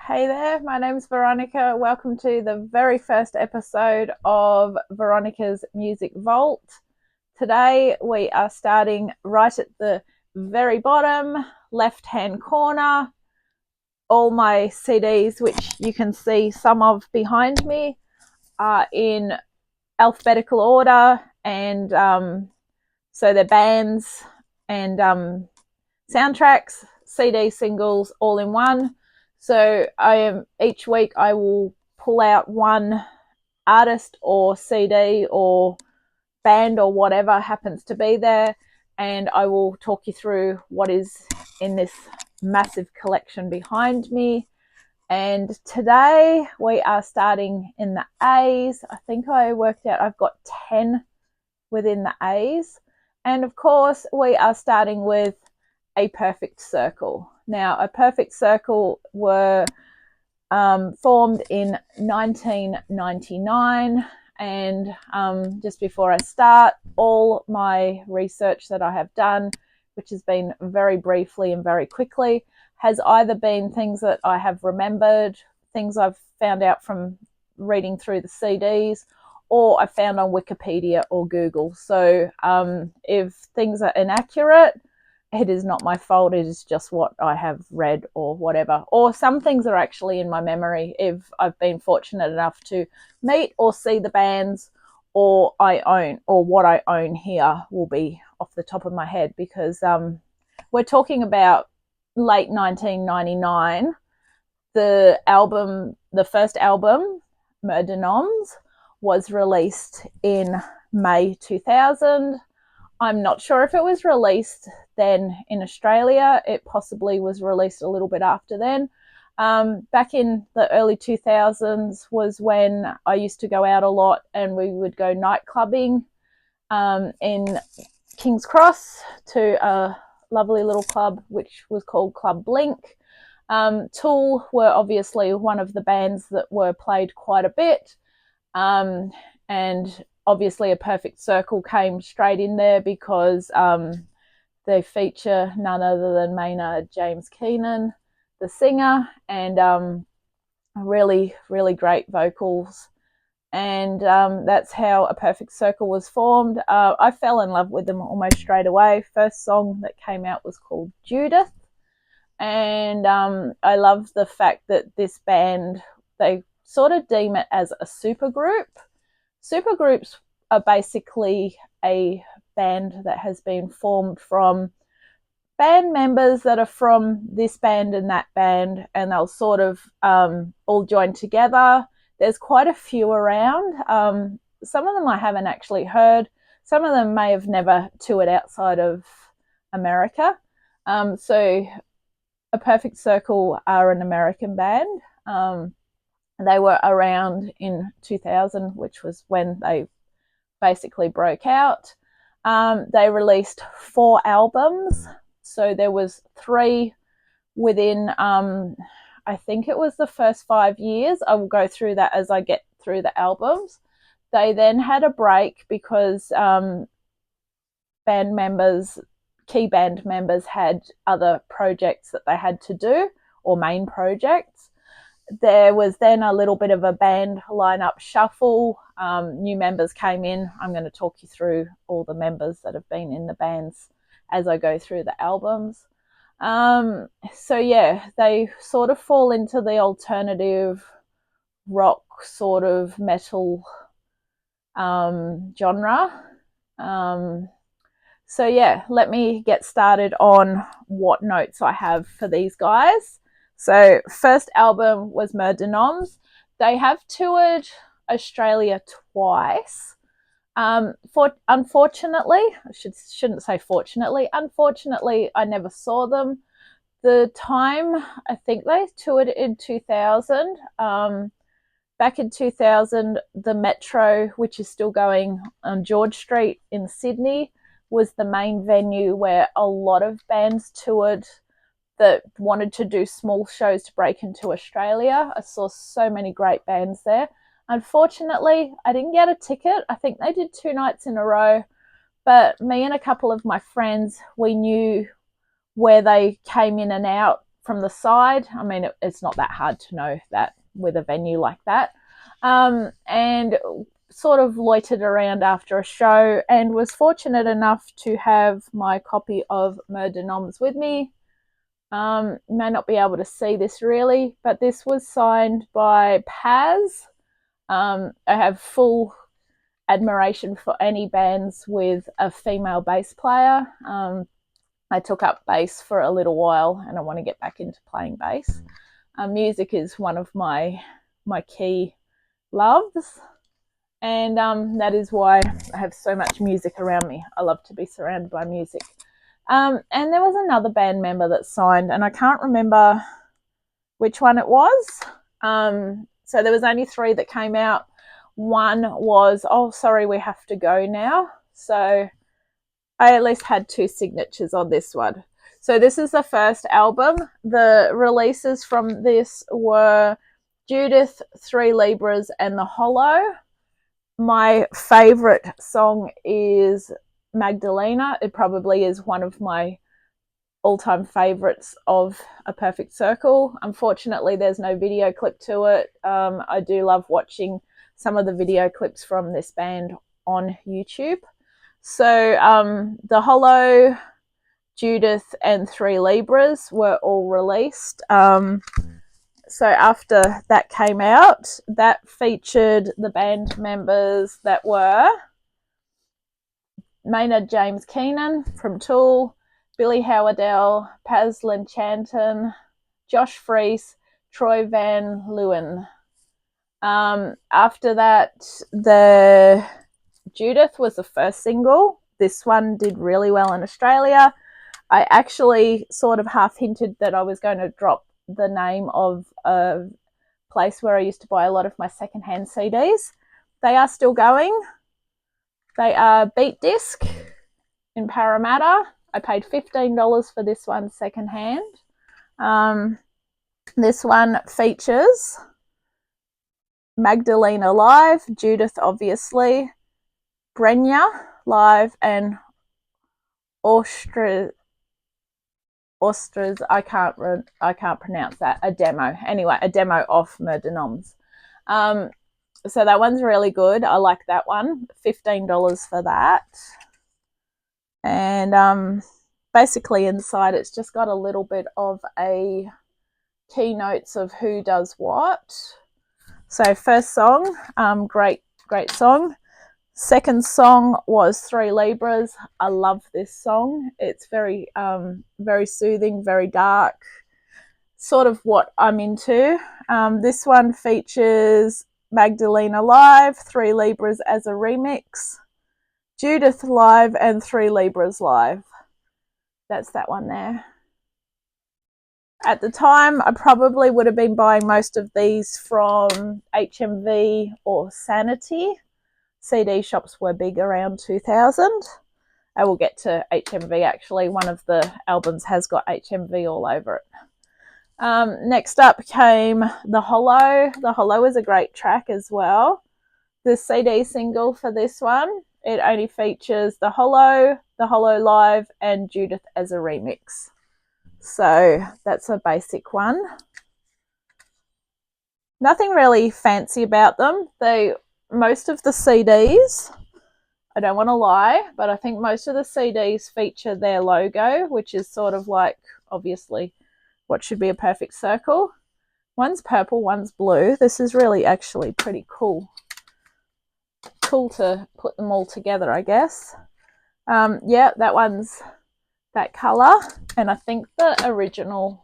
Hey there, my name's Veronica. Welcome to the very first episode of Veronica's Music Vault. Today we are starting right at the very bottom, left-hand corner. All my CDs, which you can see some of behind me, are in alphabetical order, and so they're bands and soundtracks, CD singles, all in one. So each week I will pull out one artist or CD or band or whatever happens to be there, and I will talk you through what is in this massive collection behind me. And today we are starting in the A's. I think I worked out I've got 10 within the A's. And of course, we are starting with A Perfect Circle. Now, A Perfect Circle were formed in 1999. And just before I start, all my research that I have done, which has been very briefly and very quickly, has either been things that I have remembered, things I've found out from reading through the CDs, or I found on Wikipedia or Google. So if things are inaccurate, it is not my fault. It is just what I have read or whatever. Or some things are actually in my memory if I've been fortunate enough to meet or see the bands, or I own, or what I own here will be off the top of my head, because we're talking about late 1999. The first album, Mer De Noms, was released in May 2000. I'm not sure if it was released then in Australia. It possibly was released a little bit after then. Back in the early 2000s was when I used to go out a lot, and we would go night clubbing in King's Cross to a lovely little club which was called Club Blink. Tool were obviously one of the bands that were played quite a bit, and obviously A Perfect Circle came straight in there because they feature none other than Maynard James Keenan, the singer, and really, really great vocals. And that's how A Perfect Circle was formed. I fell in love with them almost straight away. First song that came out was called Judith. And I love the fact that this band, they sort of deem it as a supergroup. Supergroups are basically a band that has been formed from band members that are from this band and that band, and they'll sort of all join together. There's quite a few around. Some of them I haven't actually heard. Some of them may have never toured outside of America. So A Perfect Circle are an American band. They were around in 2000, which was when they basically broke out. They released 4 albums. So there was 3 within, I think it was the first 5 years. I will go through that as I get through the albums. They then had a break because key band members had other projects that they had to do, or main projects. There was then a little bit of a band lineup shuffle. New members came in. I'm going to talk you through all the members that have been in the bands as I go through the albums. So yeah, they sort of fall into the alternative rock sort of metal genre. So yeah, let me get started on what notes I have for these guys. So first album was Mer De Noms. They have toured Australia twice. Unfortunately, shouldn't say fortunately. Unfortunately, I never saw them. The time, I think they toured in 2000. Back in 2000, the Metro, which is still going on George Street in Sydney, was the main venue where a lot of bands toured that wanted to do small shows to break into Australia. I saw so many great bands there. Unfortunately, I didn't get a ticket. I think they did 2 nights in a row, but me and a couple of my friends, we knew where they came in and out from the side. I mean, it's not that hard to know that with a venue like that. And sort of loitered around after a show and was fortunate enough to have my copy of Mer De Noms with me. You may not be able to see this really, but this was signed by Paz. I have full admiration for any bands with a female bass player. I took up bass for a little while and I want to get back into playing bass. Music is one of my key loves, and that is why I have so much music around me. I love to be surrounded by music. And there was another band member that signed, and I can't remember which one it was. So there was only 3 that came out. One was, oh, sorry, we have to go now. So I at least had 2 signatures on this one. So this is the first album. The releases from this were Judith, 3 Libras, and The Hollow. My favorite song is Magdalena. It probably is one of my all-time favorites of A Perfect Circle. Unfortunately, there's no video clip to it. I do love watching some of the video clips from this band on YouTube. So The Hollow, Judith, and 3 Libras were all released. So after that came out, that featured the band members that were Maynard James Keenan from Tool, Billy Howardell, Paz Lenchanton, Josh Freese, Troy Van Leeuwen. After that, the Judith was the first single. This one did really well in Australia. I actually sort of half hinted that I was going to drop the name of a place where I used to buy a lot of my secondhand CDs. They are still going. They are Beat Disc in Parramatta. I paid $15 for this one secondhand. This one features Magdalena live, Judith obviously, Brenya live, and Ostras, I can't pronounce that. A demo. Anyway, a demo of Mer De Noms. So that one's really good. I like that one. $15 for that. And basically inside it's just got a little bit of a keynotes of who does what. So first song, great song. Second song was 3 Libras. I love this song. It's very soothing, very dark, sort of what I'm into. This one features Magdalena live, 3 Libras as a remix, Judith live, and 3 Libras live. That's that one there. At the time, I probably would have been buying most of these from HMV or Sanity. CD shops were big around 2000. I will get to HMV actually. One of the albums has got HMV all over it. Next up came The Hollow. The Hollow is a great track as well. The CD single for this one, it only features The Hollow live, and Judith as a remix. So that's a basic one. Nothing really fancy about them. Most of the CDs, I don't want to lie, but I think most of the CDs feature their logo, which is sort of like, obviously, what should be a perfect circle. One's purple, one's blue. This is really actually pretty cool. Cool to put them all together, I guess. Yeah, that one's that colour. And I think the original